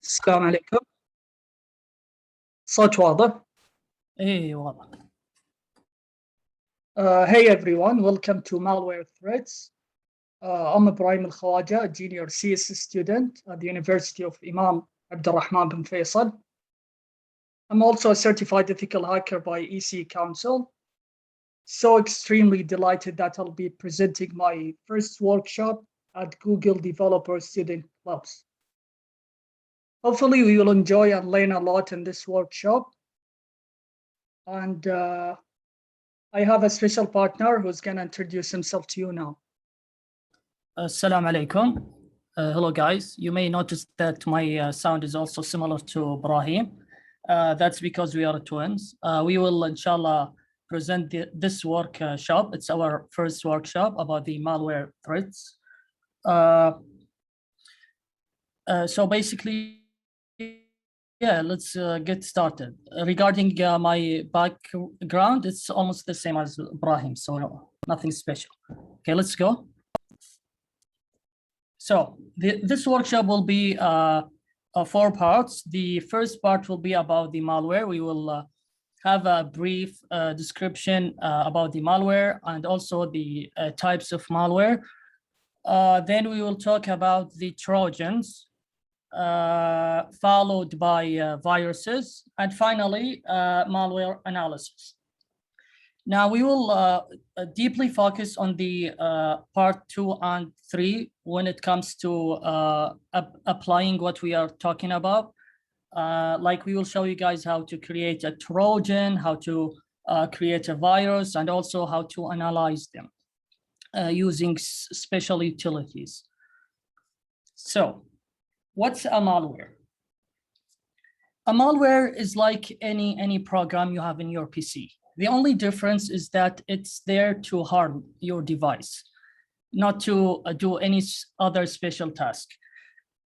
السلام عليكم. صوت واضح. ايه واضح. Hey everyone, welcome to Malware Threats. I'm Ibrahim Al Khawaja, a junior CS student at the University of Imam Abdurrahman bin Faisal. I'm also a certified ethical hacker by EC Council. So extremely delighted that I'll be presenting my first workshop at Google Developer Student Clubs. Hopefully we will enjoy and learn a lot in this workshop. And I have a special partner who's going to introduce himself to you now. Assalamu alaikum. Hello guys. You may notice that my sound is also similar to Ibrahim. That's because we are twins. We will inshallah present this workshop. It's our first workshop about the malware threats. So basically, yeah, let's get started. Regarding my background, it's almost the same as Ibrahim, so no, nothing special. Okay, let's go. So this workshop will be 4 parts. The first part will be about the malware. We will have a brief description about the malware and also the types of malware. Then we will talk about the Trojans, followed by viruses, and finally malware analysis. Now we will deeply focus on the part 2 and 3 when it comes to applying what we are talking about. Like we will show you guys how to create a Trojan, how to create a virus, and also how to analyze them using special utilities. So what's a malware? A malware is like any program you have in your PC. The only difference is that it's there to harm your device, not to do any other special task.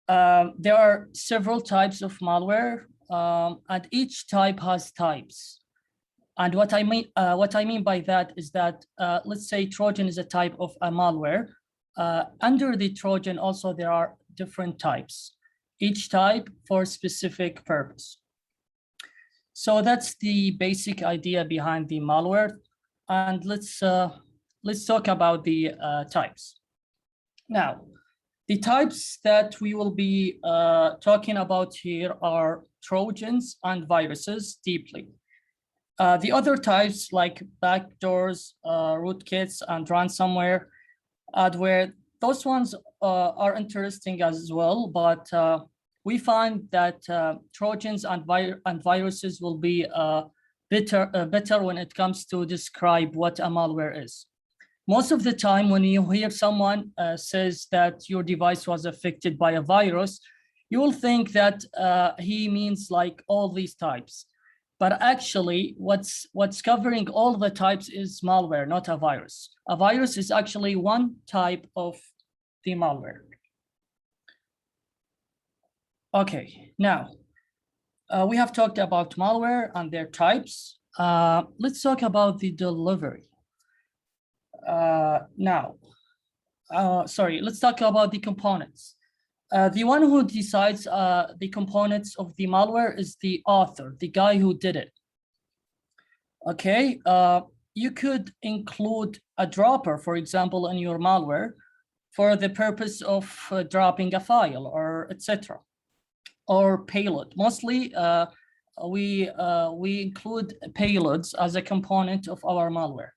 There are several types of malware, and each type has types. And what I mean by that is that, let's say Trojan is a type of a malware. Under the Trojan also there are different types, each type for a specific purpose. So that's the basic idea behind the malware. And let's talk about the types. Now, the types that we will be talking about here are Trojans and viruses deeply. The other types like backdoors, rootkits, and ransomware, adware, those ones are interesting as well, but we find that Trojans and viruses will be better when it comes to describe what a malware is. Most of the time when you hear someone says that your device was affected by a virus, you will think that he means like all these types. But actually what's covering all the types is malware, not a virus. A virus is actually one type of the malware. Okay, now we have talked about malware and their types. Let's talk about the delivery. Let's talk about the components. The one who decides the components of the malware is the author, the guy who did it. Okay, you could include a dropper, for example, in your malware for the purpose of dropping a file or etc. Or payload. Mostly we include payloads as a component of our malware.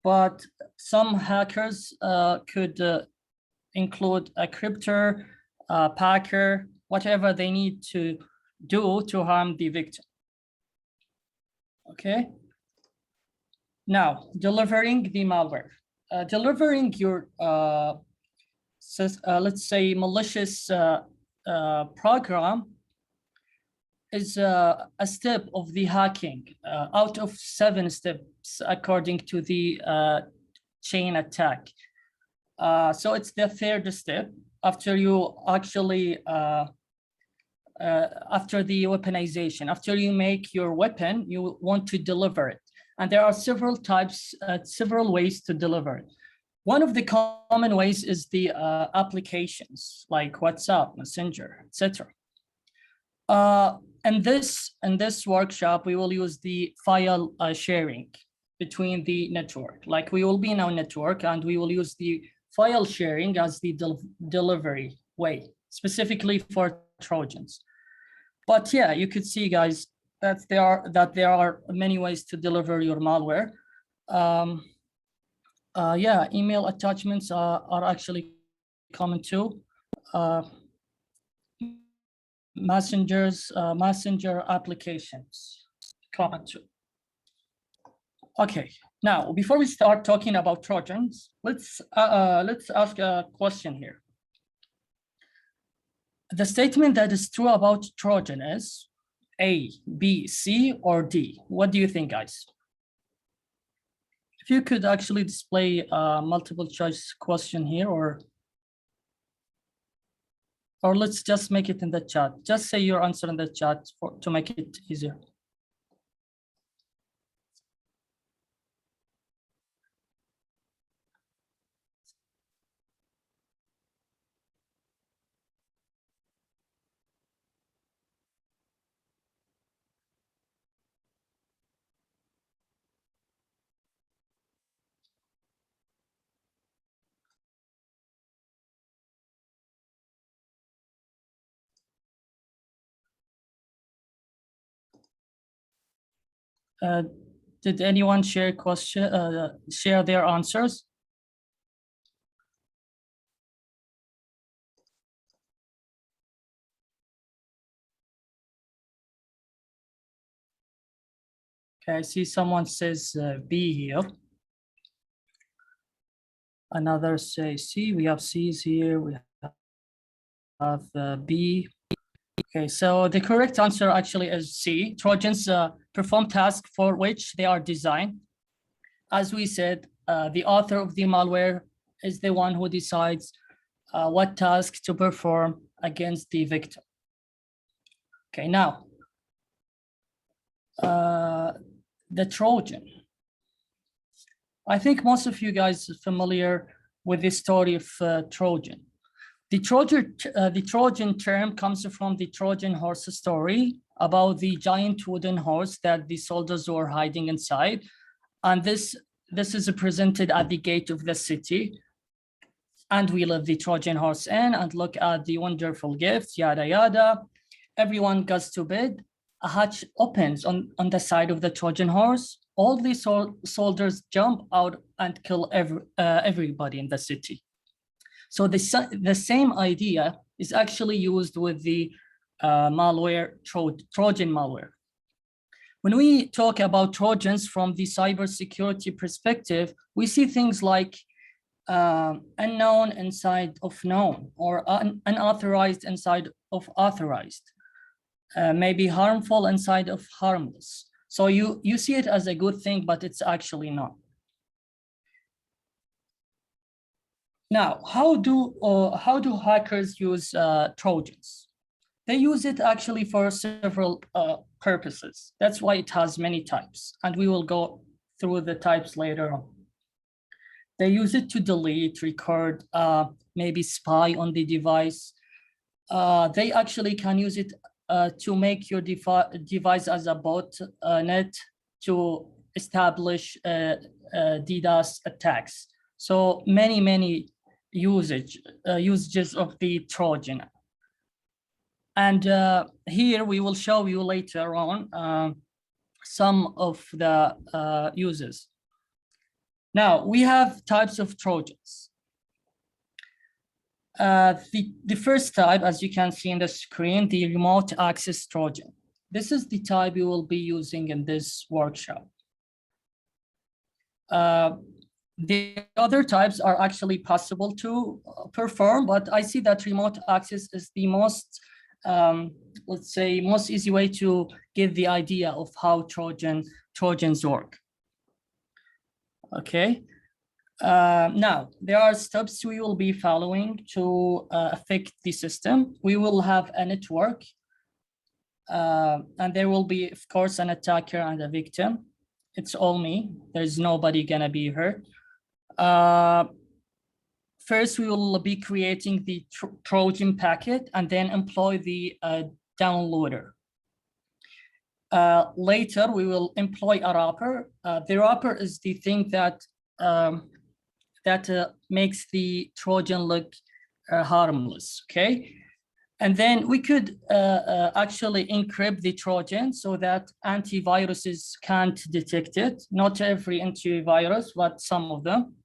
But some hackers could include a cryptor, packer, whatever they need to do to harm the victim. Okay. Now, delivering the malware. Delivering your, let's say, malicious program is a step of the hacking out of 7 steps according to the chain attack. So it's the 3rd step after you actually after the weaponization. After you make your weapon, you want to deliver it, and there are several types, several ways to deliver it. One of the common ways is the applications like WhatsApp, Messenger, etc. In this workshop, we will use the file sharing between the network. Like we will be in our network and we will use the file sharing as the delivery way, specifically for Trojans. But yeah, you could see, guys, that there are many ways to deliver your malware. Yeah, email attachments are actually common too. Messenger applications, common too. Okay, now before we start talking about Trojans, let's ask a question here. The statement that is true about Trojan is A, B, C, or D. What do you think, guys? If you could actually display a multiple choice question here, or let's just make it in the chat. Just say your answer in the chat to make it easier. Did anyone share their answers? Okay, I see someone says B here. Another say C. We have C's here. We have B. Okay, so the correct answer actually is C. Trojans perform tasks for which they are designed. As we said, the author of the malware is the one who decides what task to perform against the victim. Okay, now, the Trojan. I think most of you guys are familiar with the story of Trojan. The Trojan term comes from the Trojan horse story about the giant wooden horse that the soldiers were hiding inside. And this is presented at the gate of the city. And we let the Trojan horse in and look at the wonderful gift, yada, yada. Everyone goes to bed. A hatch opens on the side of the Trojan horse. All the soldiers jump out and kill everybody in the city. So the same idea is actually used with the malware, Trojan malware. When we talk about Trojans from the cybersecurity perspective, we see things like unknown inside of known, or unauthorized inside of authorized, maybe harmful inside of harmless. So you see it as a good thing, but it's actually not. Now, how do hackers use Trojans? They use it actually for several purposes. That's why it has many types, and we will go through the types later on. They use it to delete, record, maybe spy on the device. They actually can use it to make your device as a botnet to establish DDoS attacks. So many usages of the Trojan. And here we will show you later on some of the uses. Now, we have types of Trojans. The first type, as you can see in the screen, the remote access Trojan. This is the type you will be using in this workshop. The other types are actually possible to perform, but I see that remote access is the most, let's say, most easy way to give the idea of how Trojans work. Okay. Now, there are steps we will be following to affect the system. We will have a network, and there will be, of course, an attacker and a victim. It's all me. There's nobody gonna be hurt. First, we will be creating the Trojan packet and then employ the downloader. Later, we will employ a wrapper. The wrapper is the thing that makes the Trojan look harmless, okay? And then we could actually encrypt the Trojan so that antiviruses can't detect it. Not every antivirus, but some of them.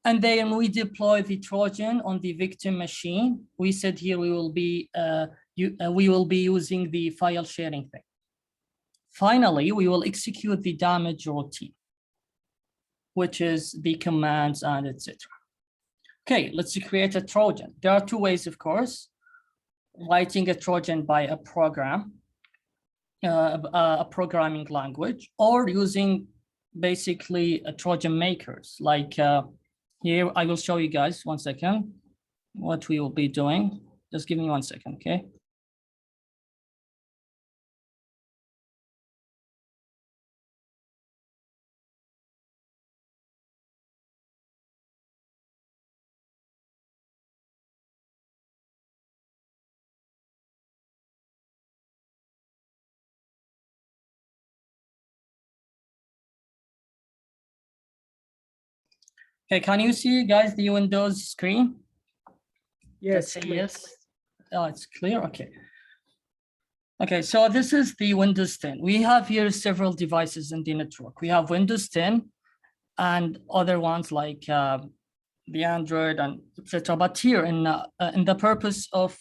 And then we deploy the Trojan on the victim machine. We said here we will be using the file sharing thing. Finally, we will execute the damage routine, which is the commands and etc. Okay, let's create a Trojan. There are two ways, of course: writing a Trojan by a program, a programming language, or using basically a Trojan makers. Like here, I will show you guys 1 second what we will be doing. Just give me 1 second, okay? Okay, can you see, guys, the Windows screen? Yes, Say clear. yes. Oh, it's clear. Okay. Okay, so this is the Windows 10. We have here several devices in the network. We have Windows 10 and other ones like the Android and etc. But here in the purpose of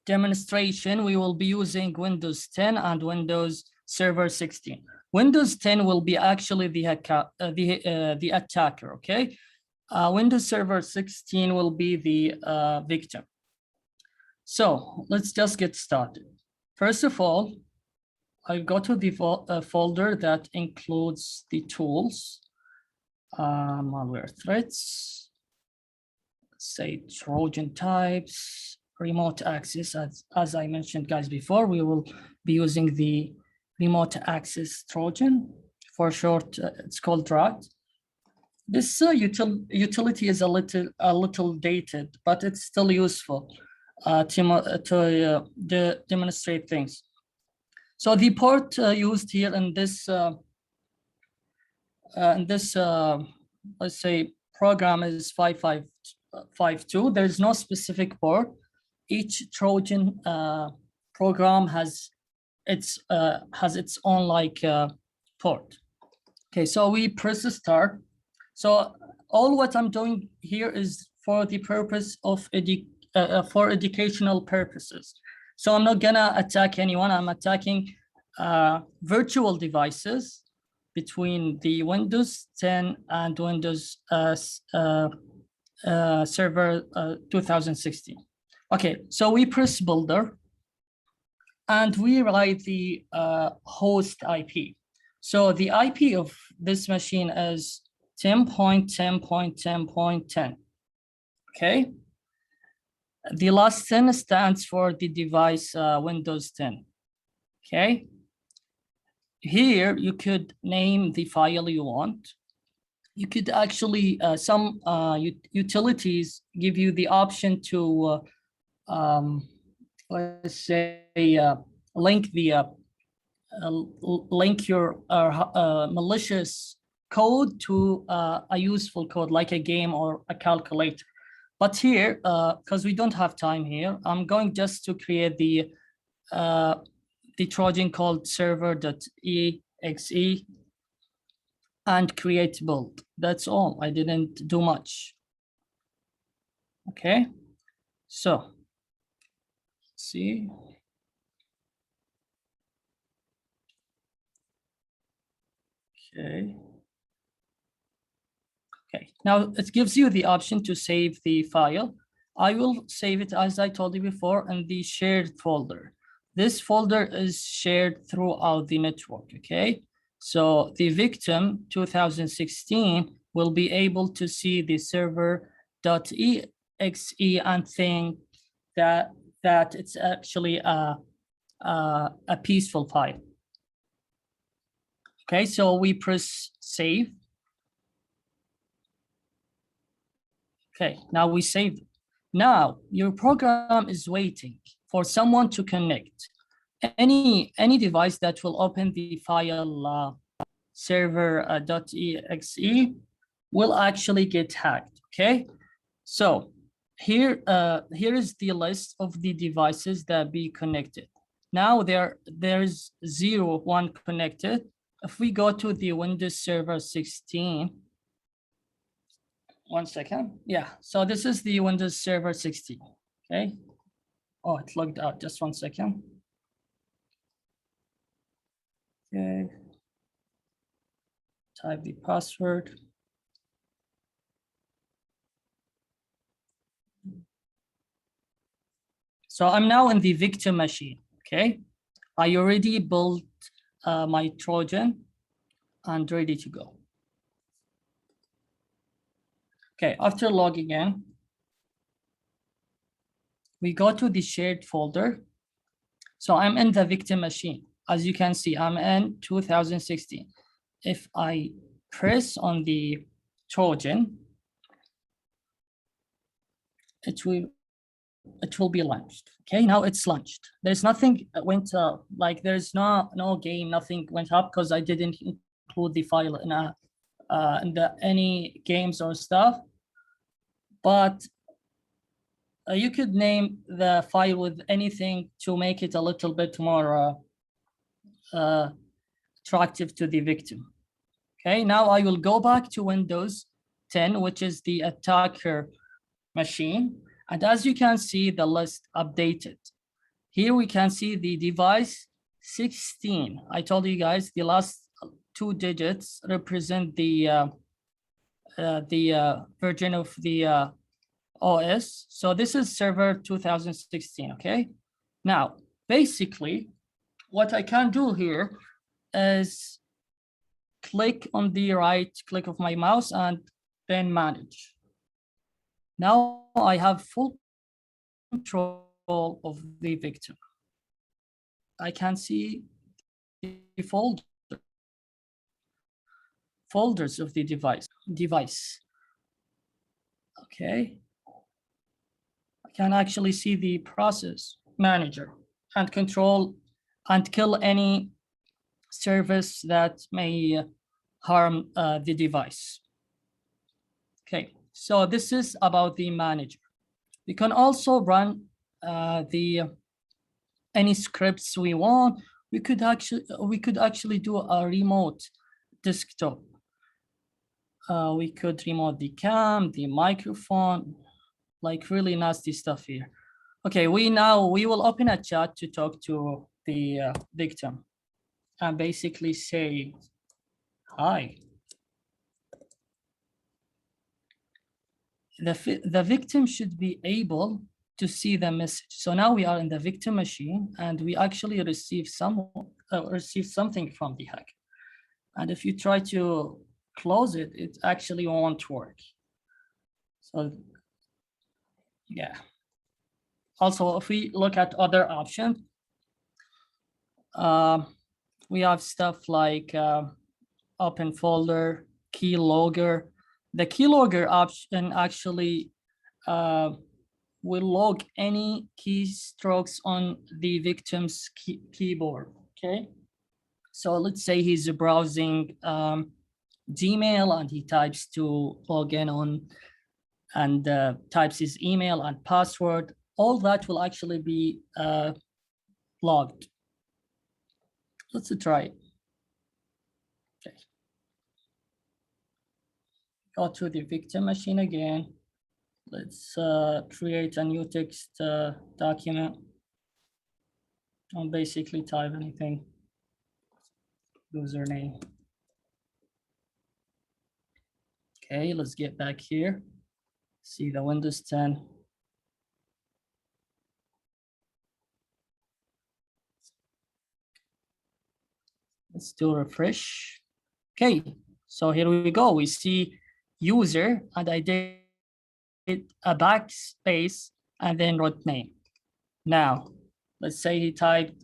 demonstration, we will be using Windows 10 and Windows Server 16. Windows 10 will be actually the attacker, okay? Windows Server 16 will be the victim. So let's just get started. First of all, I'll go to the folder that includes the tools, malware threats, let's say Trojan types, remote access. As I mentioned, guys, before, we will be using the remote access Trojan. For short, it's called Drought. This utility is a little dated, but it's still useful to demonstrate things. So the port used here in this let's say program is 5552. There's no specific port. Each Trojan program has its own like port. Okay, so we press start. So all what I'm doing here is for the purpose of for educational purposes. So I'm not gonna attack anyone. I'm attacking virtual devices between the Windows 10 and Windows Server 2016. Okay, so we press builder and we write the host IP. So the IP of this machine is 10.10.10.10. Okay. The last 10 stands for the device Windows 10. Okay. Here you could name the file you want. You could actually some utilities give you the option to let's say link your malicious code to a useful code like a game or a calculator. But here, because we don't have time here, I'm going just to create the Trojan called server.exe and create build. That's all. I didn't do much. Okay, so let's see. Okay, now it gives you the option to save the file. I will save it, as I told you before, in the shared folder. This folder is shared throughout the network, okay? So the victim 2016 will be able to see the server.exe and think that it's actually a peaceful file. Okay, so we press save. Okay, now we saved it. Now your program is waiting. for someone to connect. Any device that will open the file server.exe will actually get hacked. Okay, so here is the list of the devices that be connected. Now there's 1 connected. If we go to the Windows Server 16, 1 second. Yeah, so this is the Windows Server 16. Okay. Oh, it logged out. Just 1 second. Okay. Type the password. So I'm now in the victim machine. Okay. I already built my Trojan and ready to go. Okay, after logging in, we go to the shared folder. So I'm in the victim machine. As you can see, I'm in 2016. If I press on the Trojan, it will be launched. Okay, now it's launched. There's nothing went like there's no game, nothing went up because I didn't include the file in any games or stuff. But you could name the file with anything to make it a little bit more attractive to the victim. Okay, now I will go back to Windows 10, which is the attacker machine. And as you can see, the list updated. Here we can see the device 16. I told you guys the last 2 digits represent the version of the OS. So this is server 2016, okay? Now, basically, what I can do here is click on the right click of my mouse and then manage. Now I have full control of the victim. I can see the folders of the device. Okay. I can actually see the process manager and control and kill any service that may harm the device. Okay, so this is about the manager. We can also run any scripts we want. We could actually do a remote desktop. We could remote the cam, the microphone, like really nasty stuff here. Okay, we will open a chat to talk to the victim and basically say hi. The victim should be able to see the message. So now we are in the victim machine and we actually receive something from the hacker. And if you try to close it, it actually won't work. So yeah. Also, if we look at other options, we have stuff like open folder, keylogger. The keylogger option actually will log any keystrokes on the victim's keyboard. Okay, so let's say he's browsing Gmail and he types to log in on and types his email and password. All that will actually be logged. Let's try it. Okay. Go to the victim machine again. Let's create a new text document. I'll basically type anything. Username. Okay, let's get back here. See the Windows 10. Let's do refresh. Okay, so here we go. We see user, and I did a backspace and then wrote name. Now, let's say he typed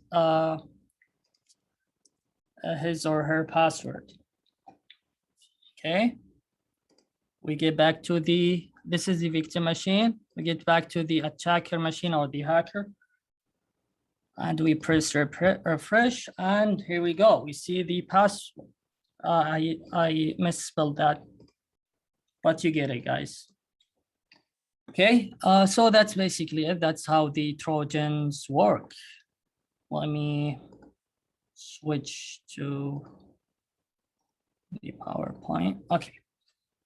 his or her password. Okay, we get back to this is the victim machine. We get back to the attacker machine or the hacker. And we press refresh, and here we go. We see the password. I misspelled that, but you get it, guys. Okay, so that's basically it. That's how the Trojans work. Let me switch to the PowerPoint. Okay,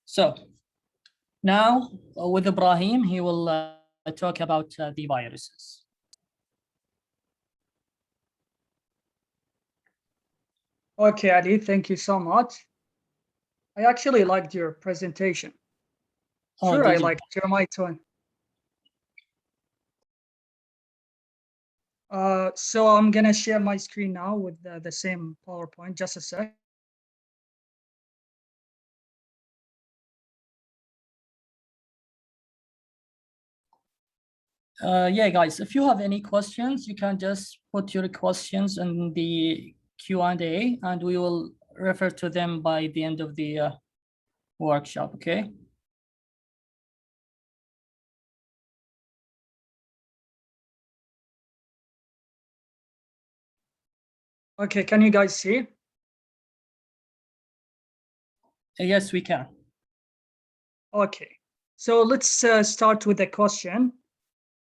so now with Ibrahim, he will talk about the viruses. Okay, Ali, thank you so much. I actually liked your presentation. Oh, Sure, did I you? liked Jeremiah one. So I'm gonna share my screen now with the same PowerPoint. Just a sec. Yeah, guys, if you have any questions, you can just put your questions in the Q&A, and we will refer to them by the end of the workshop, okay? Okay, can you guys see? Yes, we can. Okay, so let's start with the question.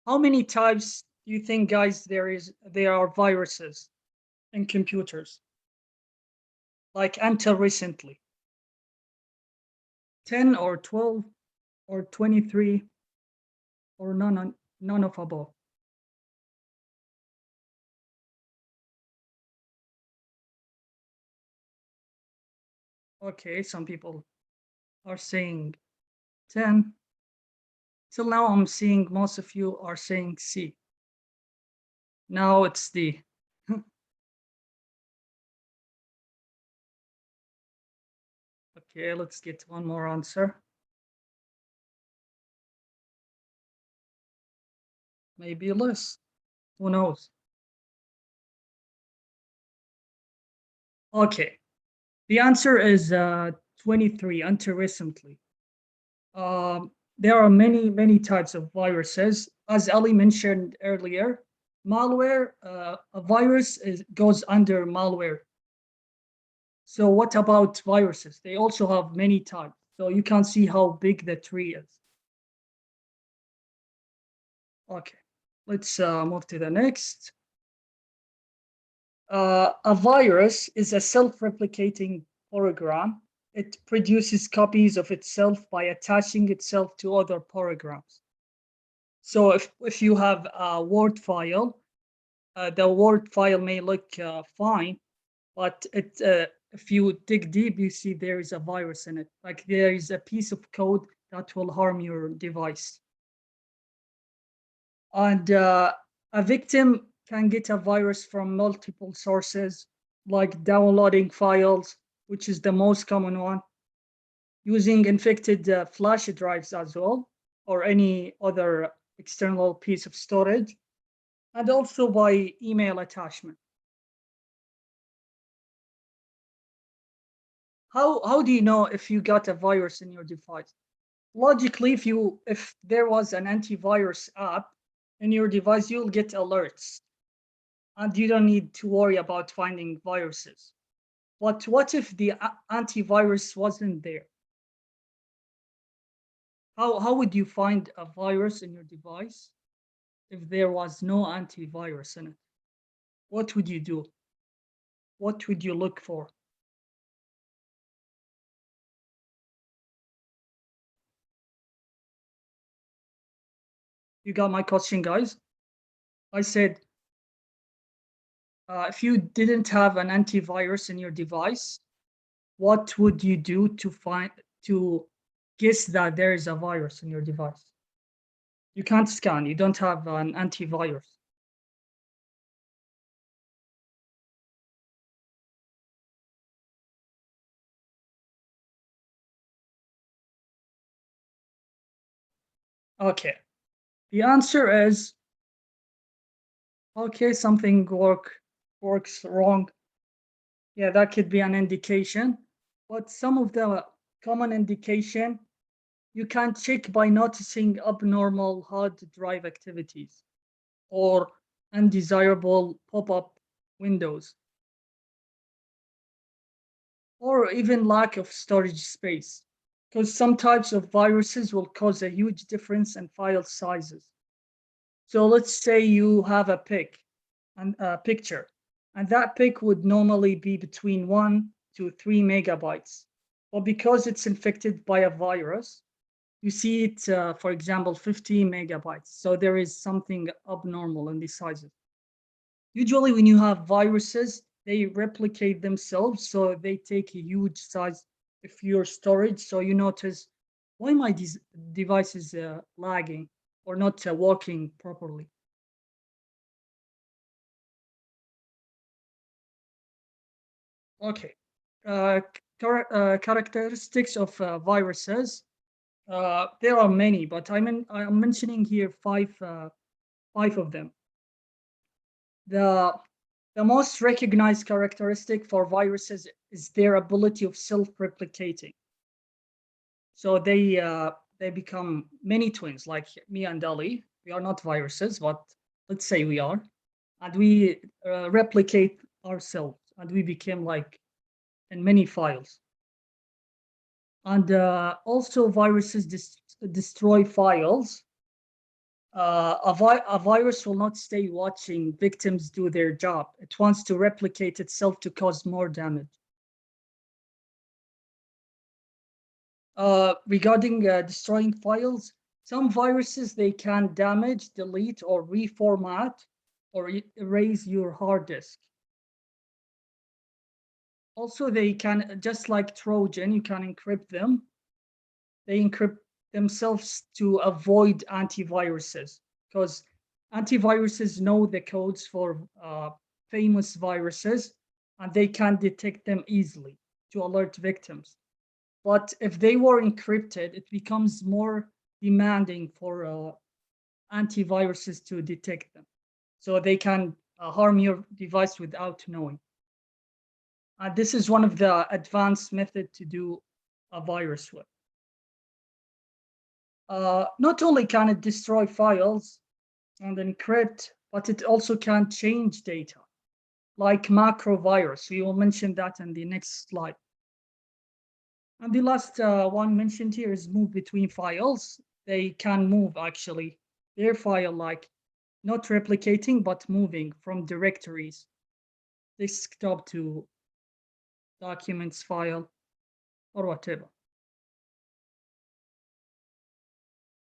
How many types do you think, guys, there are viruses in computers? Like until recently? 10 or 12 or 23 or none of above? Okay, some people are saying 10. Till now, I'm seeing most of you are saying C. Now it's D. Okay, let's get one more answer. Maybe less. Who knows? Okay, the answer is 23 until recently. There are many types of viruses. As Ali mentioned earlier, malware, a virus goes under malware. So what about viruses? They also have many types. So you can see how big the tree is. Okay, let's move to the next. A virus is a self-replicating program. It produces copies of itself by attaching itself to other programs. So if you have a Word file, the Word file may look fine, but if you dig deep, you see there is a virus in it. Like there is a piece of code that will harm your device. And a victim can get a virus from multiple sources, like downloading files, which is the most common one, using infected flash drives as well, or any other external piece of storage, and also by email attachment. How do you know if you got a virus in your device? Logically, if there was an antivirus app in your device, you'll get alerts, and you don't need to worry about finding viruses. But what if the antivirus wasn't there? How would you find a virus in your device if there was no antivirus in it? What would you do? What would you look for? You got my question, guys? I said, if you didn't have an antivirus in your device, what would you do to guess that there is a virus in your device? You can't scan. You don't have an antivirus. Okay. The answer is okay. Something works wrong. Yeah, that could be an indication. But some of the common indication you can check by noticing abnormal hard drive activities or undesirable pop-up windows, or even lack of storage space, because some types of viruses will cause a huge difference in file sizes. So let's say you have a picture, and that pic would normally be between 1 to 3 megabytes. But because it's infected by a virus, you see it, for example, 50 megabytes. So there is something abnormal in the sizes. Usually when you have viruses, they replicate themselves, so they take a huge size of your storage. So you notice, why my device is lagging or not working properly? Okay. Characteristics of viruses. There are many, but I'm mentioning here five of them. The most recognized characteristic for viruses is their ability of self-replicating. So they become many twins, like me and Ali. We are not viruses, but let's say we are, and we replicate ourselves, and we became like in many files. And also viruses destroy files. A virus will not stay watching victims do their job. It wants to replicate itself to cause more damage. Regarding destroying files, some viruses, they can damage, delete, or reformat, or erase your hard disk. Also, they can, just like Trojan, you can encrypt them. They encrypt themselves to avoid antiviruses, because antiviruses know the codes for famous viruses, and they can detect them easily to alert victims. But if they were encrypted, it becomes more demanding for antiviruses to detect them. So they can harm your device without knowing. This is one of the advanced methods to do a virus with. Not only can it destroy files and encrypt, but it also can change data, like macrovirus. We will mention that in the next slide. And the last one mentioned here is move between files. They can move actually their file, like not replicating, but moving from directories, desktop to documents file, or whatever.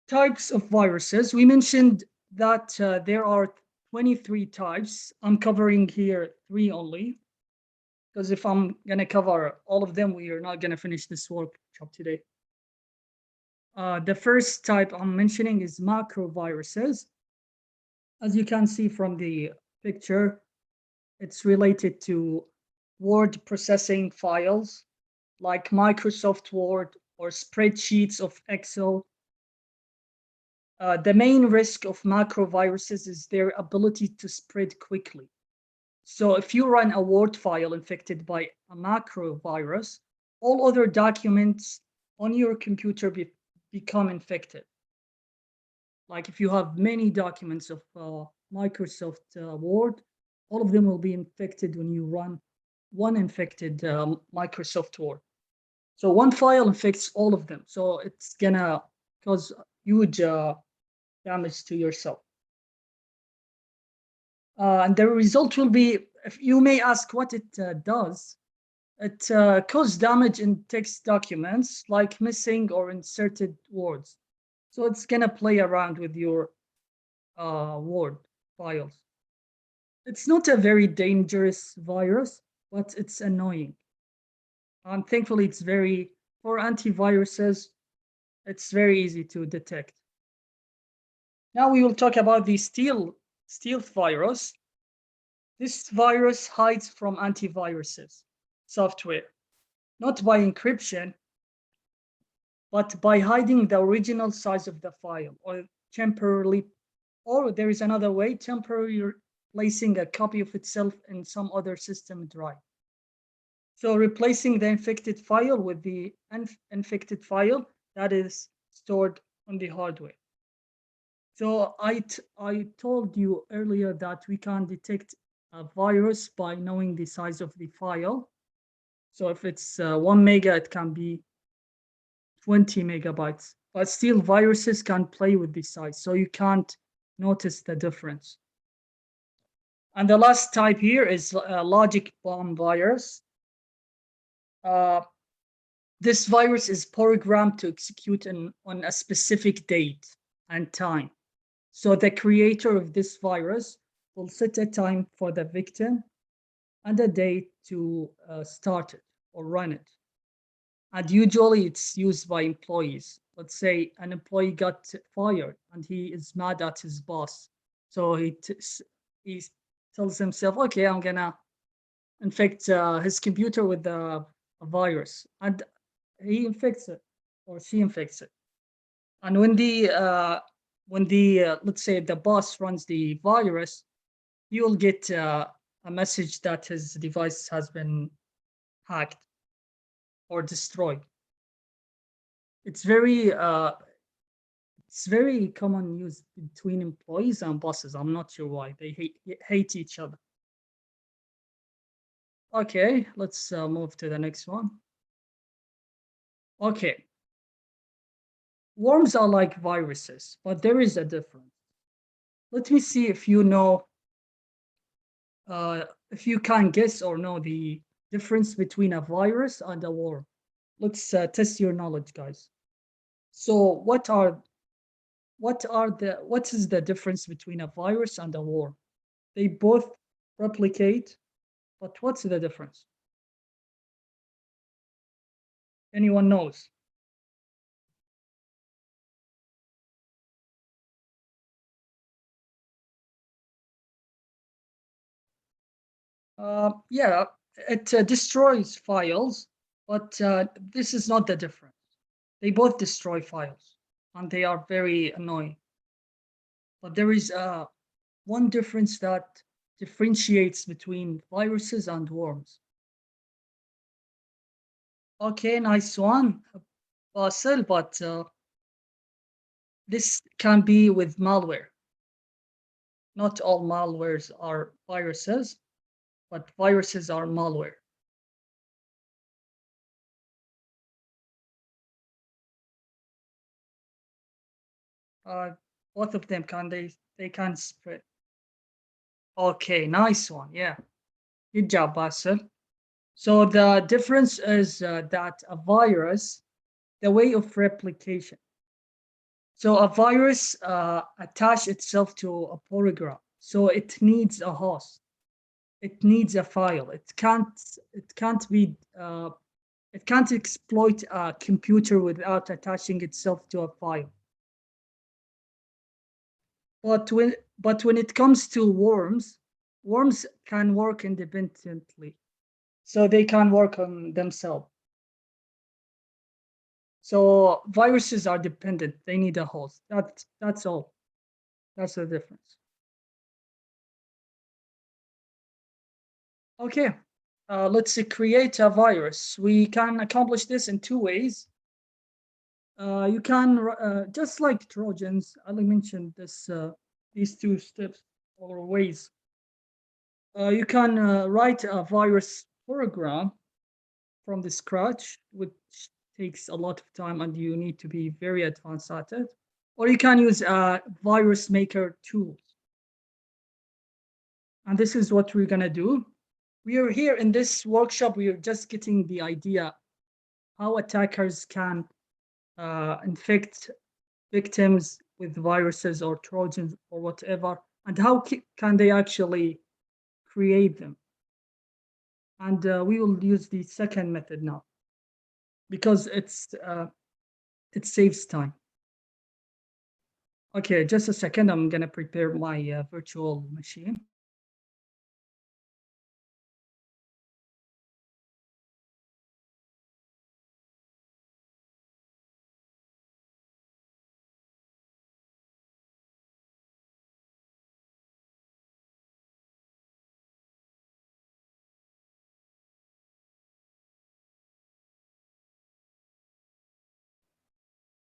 Types of viruses. We mentioned that there are 23 types. I'm covering here 3 only, because if I'm going to cover all of them, we are not going to finish this workshop today. The first type I'm mentioning is macroviruses. As you can see from the picture, it's related to word processing files like Microsoft Word or spreadsheets of Excel. The main risk of macroviruses is their ability to spread quickly. So if you run a Word file infected by a macrovirus, all other documents on your computer become infected. Like if you have many documents of Microsoft Word, all of them will be infected when you run one infected Microsoft Word. So one file infects all of them. So it's gonna cause huge damage to yourself. And the result will be, if you may ask what it does, it causes damage in text documents like missing or inserted words. So it's gonna play around with your Word files. It's not a very dangerous virus, but it's annoying. And thankfully, it's for antiviruses, it's very easy to detect. Now we will talk about the stealth virus. This virus hides from antiviruses software, not by encryption, but by hiding the original size of the file, or temporarily, or there is another way, temporarily placing a copy of itself in some other system drive. So replacing the infected file with the uninfected file that is stored on the hardware. So I told you earlier that we can detect a virus by knowing the size of the file. So if it's 1 mega, it can be 20 megabytes. But still, viruses can play with the size, so you can't notice the difference. And the last type here is logic bomb virus. This virus is programmed to execute on a specific date and time. So the creator of this virus will set a time for the victim and a date to start it or run it. And usually it's used by employees. Let's say an employee got fired and he is mad at his boss. So he tells himself, okay, I'm gonna infect his computer with a virus. And he infects it or she infects it. And when the let's say the boss runs the virus, you'll get a message that his device has been hacked or destroyed. It's very common use between employees and bosses. I'm not sure why they hate each other. Okay, let's move to the next one. Okay, worms are like viruses, but there is a difference. Let me see if you know, if you can guess or know the difference between a virus and a worm. Let's test your knowledge, guys. So what is the difference between a virus and a worm? They both replicate, but what's the difference? Anyone knows? Yeah, it destroys files, but this is not the difference. They both destroy files, and they are very annoying. But there is one difference that differentiates between viruses and worms. Okay, nice one, Basil, but this can be with malware. Not all malwares are viruses, but viruses are malware. Uh, both of them they can spread. Okay, nice one. Yeah, good job, Basil. So the difference is that a virus, the way of replication. So a virus attach itself to a program. So it needs a host. It needs a file. It can't exploit a computer without attaching itself to a file. But when it comes to worms, worms can work independently. So they can work on themselves. So viruses are dependent. They need a host. That's all. That's the difference. Okay. Let's create a virus. We can accomplish this in two ways. You can just like Trojans. I mentioned these two steps or ways. You can write a virus program from the scratch, which takes a lot of time and you need to be very advanced at it. Or you can use a virus maker tool. And this is what we're gonna do. We are here in this workshop, we are just getting the idea how attackers can infect victims with viruses or Trojans or whatever, and how can they actually create them. And we will use the second method now because it saves time. Okay, just a second. I'm gonna prepare my virtual machine.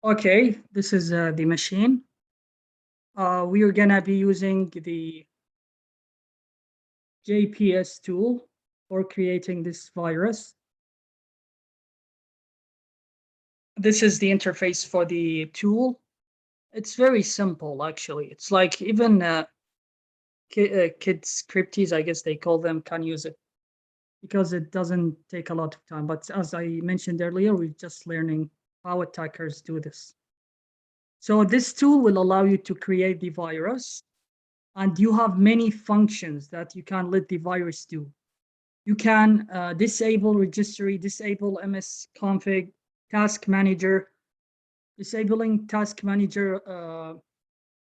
Okay, this is the machine. we are gonna be using the JPS tool for creating this virus. This is the interface for the tool. It's very simple, actually. It's like even kids scripties, I guess they call them, can use it because it doesn't take a lot of time. But as I mentioned earlier, we're just learning how attackers do this. So this tool will allow you to create the virus, and you have many functions that you can let the virus do. You can disable registry, disable msconfig, task manager. Disabling task manager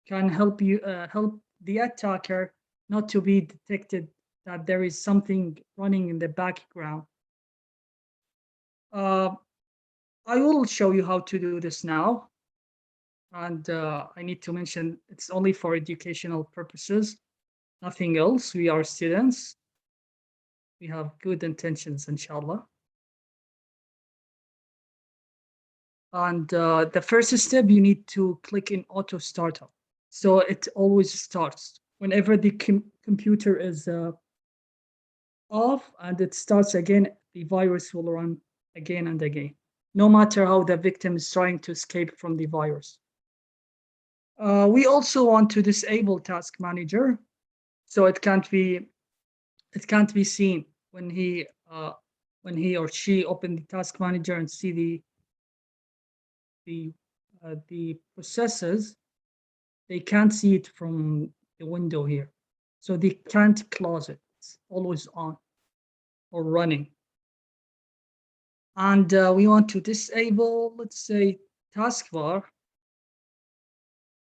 can help you help the attacker not to be detected that there is something running in the background. I will show you how to do this now. And I need to mention it's only for educational purposes, nothing else. We are students. We have good intentions, inshallah. And the first step, you need to click in auto startup. So it always starts whenever the computer is off and it starts again, the virus will run again and again, no matter how the victim is trying to escape from the virus. We also want to disable task manager, so it can't be seen when he or she open the task manager and see the processes. They can't see it from the window here, so they can't close it. It's always on or running. And we want to disable, let's say, taskbar,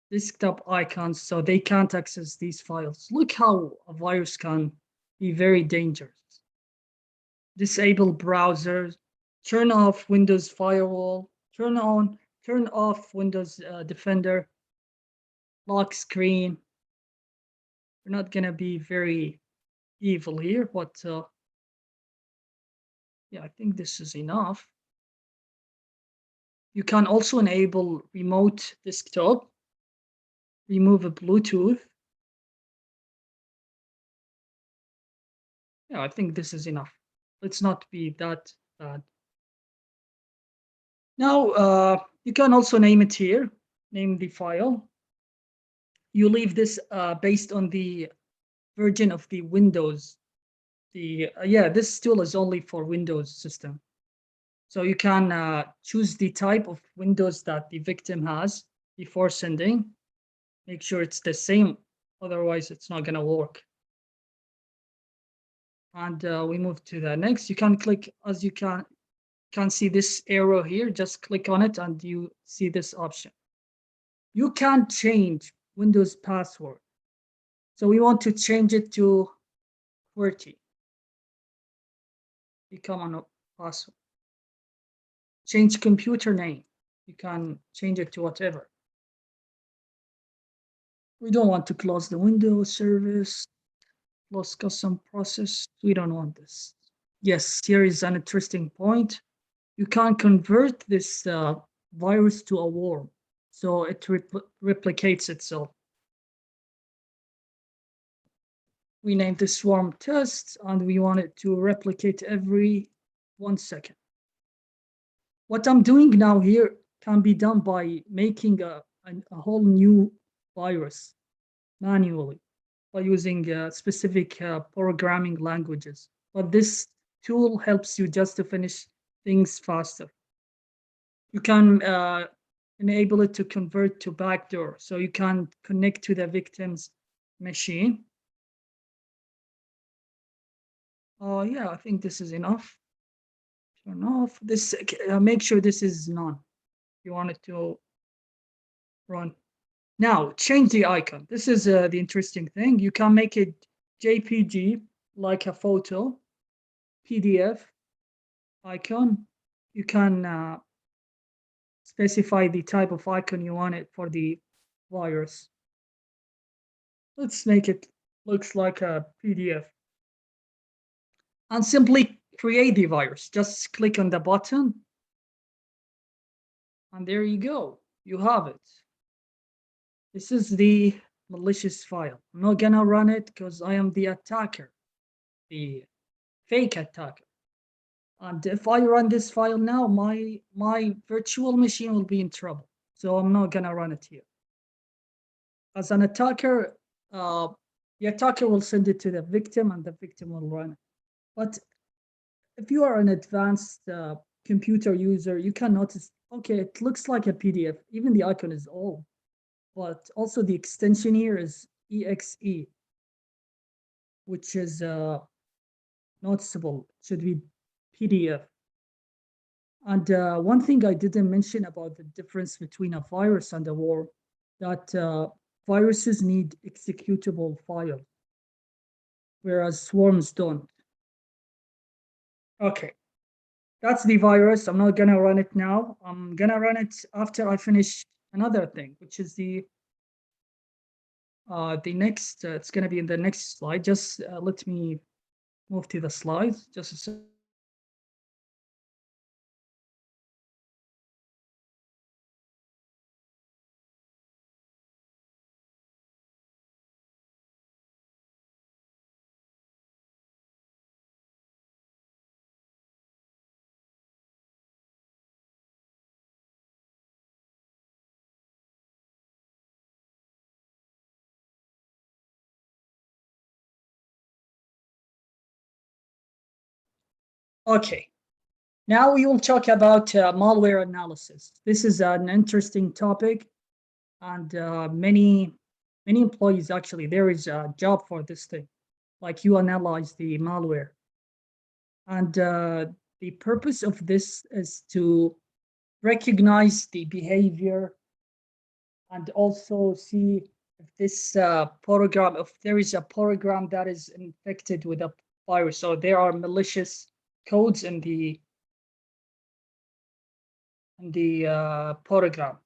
desktop icons, so they can't access these files. Look how a virus can be very dangerous. Disable browsers, turn off Windows Firewall, turn off Windows Defender, lock screen. We're not gonna be very evil here, but yeah, I think this is enough. You can also enable remote desktop, remove a Bluetooth. Yeah, I think this is enough. Let's not be that bad. Now, you can also name it here, name the file. You leave this based on the version of the Windows. Yeah, this tool is only for Windows system. So you can choose the type of Windows that the victim has before sending. Make sure it's the same, otherwise it's not gonna work. And we move to the next. You can click, as you can see this arrow here, just click on it and you see this option. You can change Windows password. So we want to change it to QWERTY. Become a password. Change computer name. You can change it to whatever. We don't want to close the Windows service, close custom process. We don't want this. Yes, here is an interesting point. You can convert this virus to a worm, so it replicates itself. We named this worm test, and we want it to replicate every 1 second. What I'm doing now here can be done by making a whole new virus manually by using specific programming languages. But this tool helps you just to finish things faster. You can enable it to convert to backdoor, so you can connect to the victim's machine. Yeah, I think this is enough. Turn off this. Make sure this is none. You want it to run. Now change the icon. This is the interesting thing. You can make it JPG, like a photo, PDF icon. You can specify the type of icon you want it for the virus. Let's make it looks like a PDF. And simply create the virus. Just click on the button. And there you go. You have it. This is the malicious file. I'm not gonna run it because I am the attacker, the fake attacker. And if I run this file now, my virtual machine will be in trouble. So I'm not gonna run it here. As an attacker, the attacker will send it to the victim and the victim will run it. But if you are an advanced computer user, you can notice, okay, it looks like a PDF. Even the icon is old, but also the extension here is exe, which is noticeable. It should be PDF. And one thing I didn't mention about the difference between a virus and a worm, that viruses need executable files, whereas swarms don't. Okay, that's the virus. I'm not gonna run it now. I'm gonna run it after I finish another thing, which is the next. It's gonna be in the next slide. Just let me move to the slides. Just a second. Okay. Now we will talk about malware analysis. This is an interesting topic, and many employees actually there is a job for this thing. Like you analyze the malware, and the purpose of this is to recognize the behavior and also see if this program, if there is a program that is infected with a virus, so there are malicious codes in the program.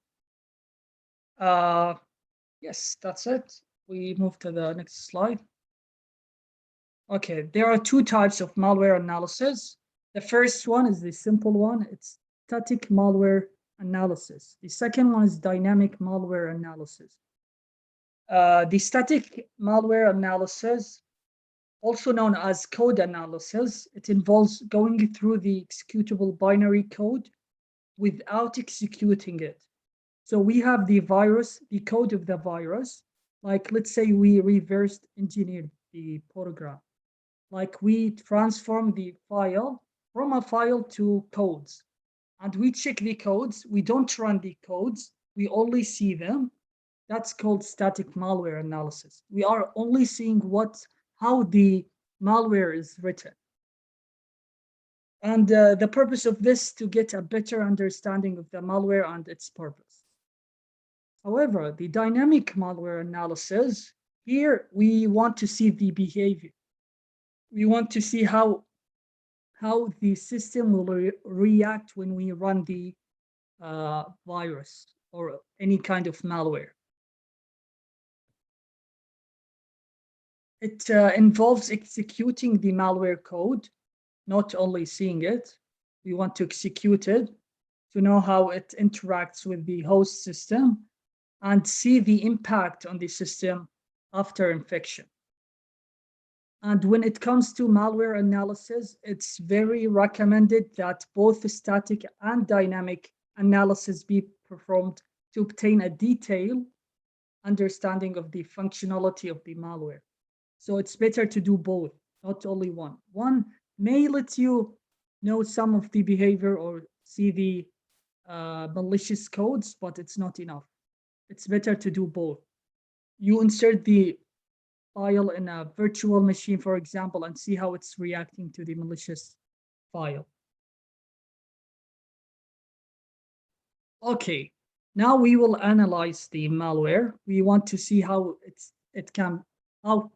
Yes, that's it. We move to the next slide. Okay, there are two types of malware analysis. The first one is the simple one. It's static malware analysis. The second one is dynamic malware analysis. The static malware analysis, also known as code analysis, it involves going through the executable binary code without executing it. So we have the virus, the code of the virus. Like, let's say we reversed engineered the program. Like we transform the file from a file to codes. And we check the codes. We don't run the codes. We only see them. That's called static malware analysis. We are only seeing how the malware is written. And the purpose of this to get a better understanding of the malware and its purpose. However, the dynamic malware analysis, here we want to see the behavior. We want to see how the system will react when we run the virus or any kind of malware. It involves executing the malware code, not only seeing it. We want to execute it to know how it interacts with the host system and see the impact on the system after infection. And when it comes to malware analysis, it's very recommended that both static and dynamic analysis be performed to obtain a detailed understanding of the functionality of the malware. So it's better to do both, not only one. One may let you know some of the behavior or see the malicious codes, but it's not enough. It's better to do both. You insert the file in a virtual machine, for example, and see how it's reacting to the malicious file. Okay, now we will analyze the malware. We want to see how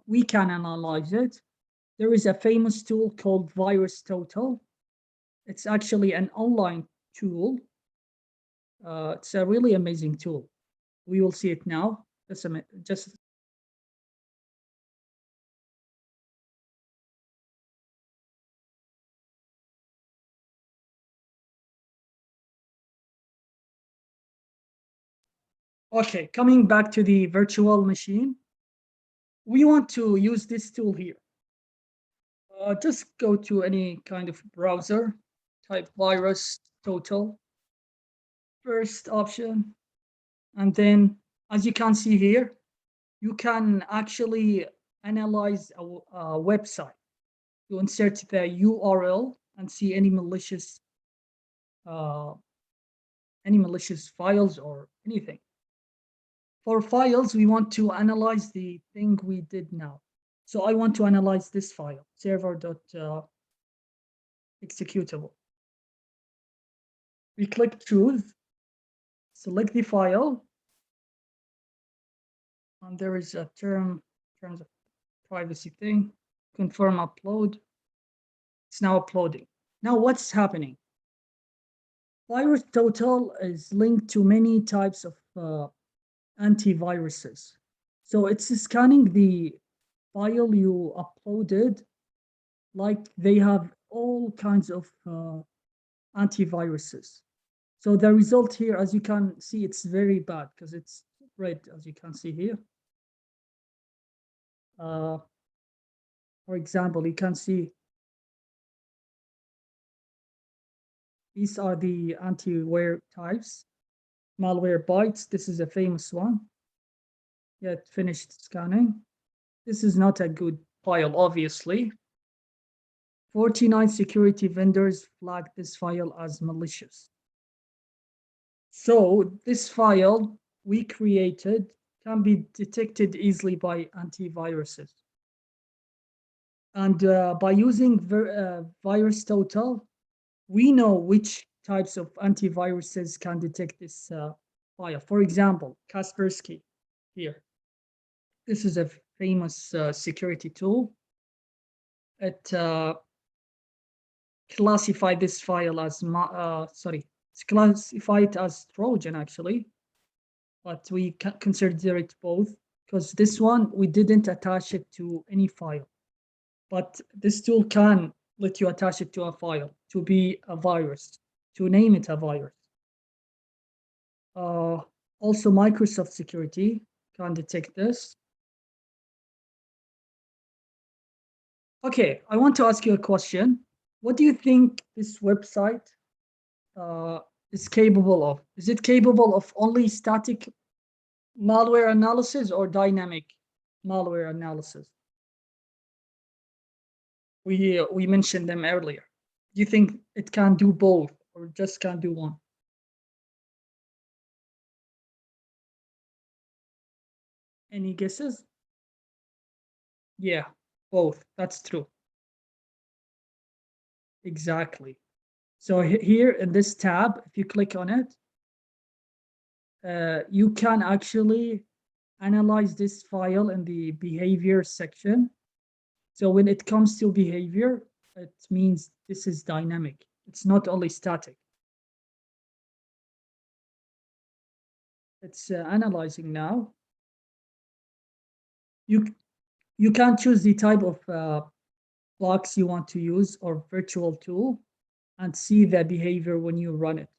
we can analyze it. There is a famous tool called VirusTotal. It's actually an online tool. It's a really amazing tool. We will see it now. Just Okay, coming back to the virtual machine, we want to use this tool here. Just go to any kind of browser, type virus total, first option, and then as you can see here, you can actually analyze a website. You insert the URL and see any malicious files or anything. For files, we want to analyze the thing we did now. So I want to analyze this file, server.executable. We click choose, select the file, and there is a terms of privacy thing, confirm upload. It's now uploading. Now what's happening? Virus total is linked to many types of antiviruses. So it's scanning the file you uploaded, like they have all kinds of antiviruses. So the result here, as you can see, it's very bad because it's red, as you can see here. For example, you can see these are the antiware types. Malware bytes, this is a famous one. Yeah, it finished scanning. This is not a good file, obviously. 49 security vendors flagged this file as malicious. So this file we created can be detected easily by antiviruses. And by using virus total, we know which types of antiviruses can detect this file. For example, Kaspersky here. This is a famous security tool. It classified this file as it's classified as Trojan actually, but we consider it both because this one we didn't attach it to any file, but this tool can let you attach it to a file to be a virus, to name it a virus. Also, Microsoft Security can detect this. Okay, I want to ask you a question. What do you think this website is capable of? Is it capable of only static malware analysis or dynamic malware analysis? We mentioned them earlier. Do you think it can do both or just can do one? Any guesses? Yeah, both. That's true. Exactly. So here in this tab, if you click on it, you can actually analyze this file in the behavior section. So when it comes to behavior, it means this is dynamic. It's not only static. It's analyzing now. You can choose the type of blocks you want to use or virtual tool and see the behavior when you run it.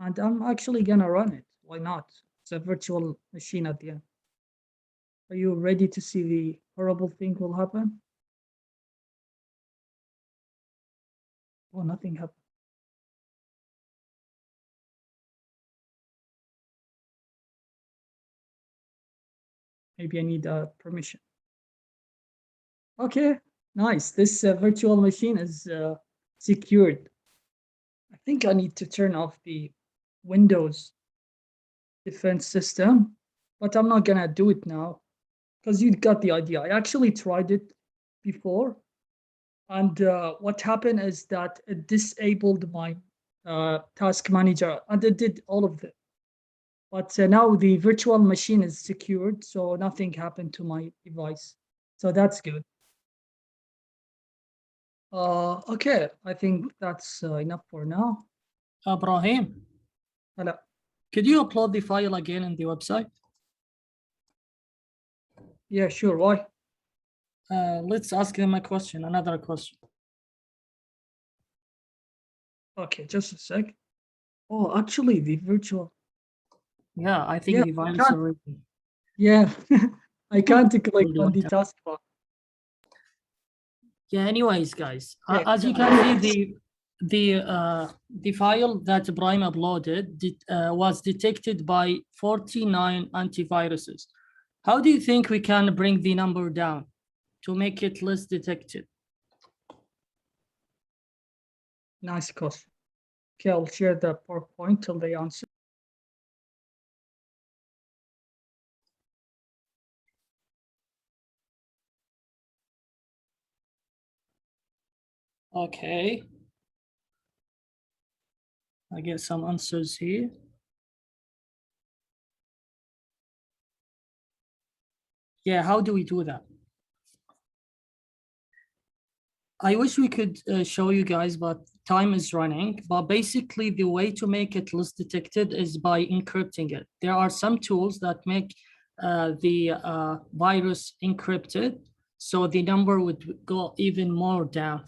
And I'm actually gonna run it. Why not? It's a virtual machine at the end. Are you ready to see the horrible thing will happen? Oh, nothing happened. Maybe I need a permission. Okay, nice. This virtual machine is secured. I think I need to turn off the Windows defense system, but I'm not gonna do it now because you got the idea. I actually tried it before, and what happened is that it disabled my task manager, and it did all of it. But now the virtual machine is secured, so nothing happened to my device. So that's good. Okay, I think that's enough for now. Ibrahim, Hello. could you upload the file again in the website? Yeah, sure. Why? Let's ask him a question, another question. Okay, just a sec. Oh, actually, the virtual. Yeah, I think Yeah, the virus can't- already. yeah. I can't click Already on the went out. taskbar. Yeah, anyways, guys, Yeah, as you can see, the file that Ibrahim uploaded was detected by 49 antiviruses. How do you think we can bring the number down to make it less detected? nice question. Okay, I'll share the PowerPoint till they answer. Okay. I get some answers here. Yeah, how do we do that? I wish we could show you guys, but time is running. But basically, the way to make it less detected is by encrypting it. There are some tools that make the virus encrypted, so the number would go even more down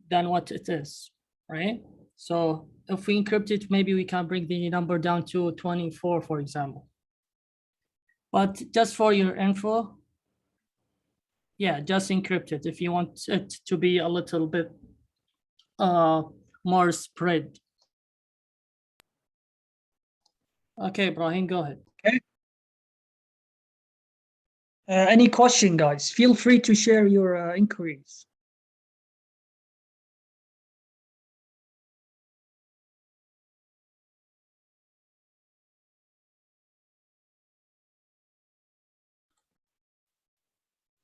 than what it is, right? So if we encrypt it, maybe we can bring the number down to 24, for example. But just for your info, yeah, just encrypt it if you want it to be a little bit more spread. Okay, Ibrahim, go ahead. Okay. Any question, guys? Feel free to share your inquiries.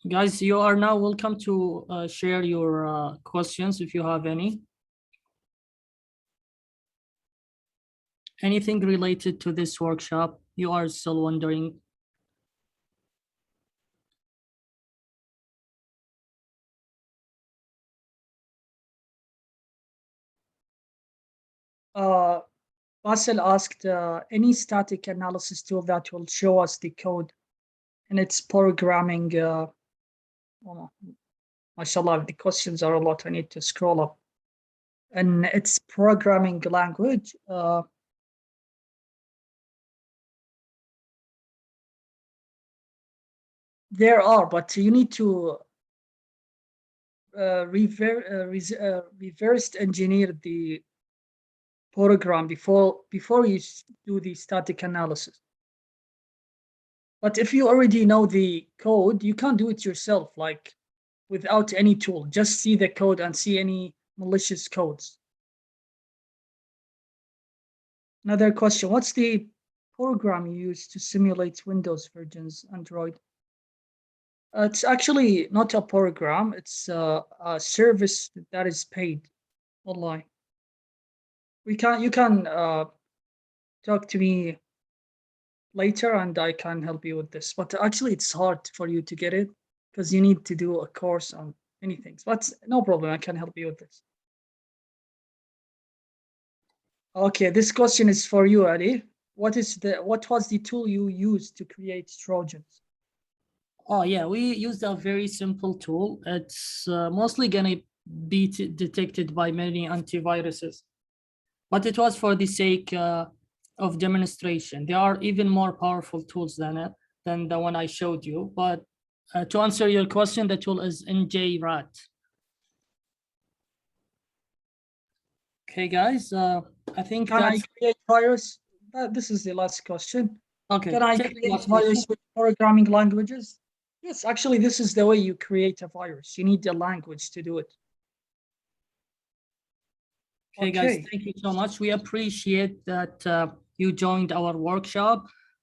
Guys, you are now welcome to share your questions if you have any. Anything related to this workshop you are still wondering? Basil asked any static analysis tool that will show us the code and its programming. Oh, mashallah, the questions are a lot. I need to scroll up. And its programming language. There are, but you need to reverse engineer the program before you do the static analysis. But if you already know the code, you can't do it yourself, like without any tool. Just see the code and see any malicious codes. Another question, what's the program you use to simulate Windows versions, Android? It's actually not a program, it's a service that is paid online. You can talk to me later and I can help you with this. But actually, it's hard for you to get it because you need to do a course on many things. But no problem, I can help you with this. Okay, this question is for you, Ali. What was the tool you used to create Trojans? Oh yeah, we used a very simple tool. It's mostly gonna be detected by many antiviruses, but it was for the sake of demonstration. There are even more powerful tools than it, than the one I showed you. But to answer your question, the tool is NJRAT. Okay, guys, I think Can that's I create virus? This is the last question. okay. Can I create virus with programming languages? Yes, actually, this is the way you create a virus. You need a language to do it. Okay, guys, thank you so much. We appreciate that you joined our workshop.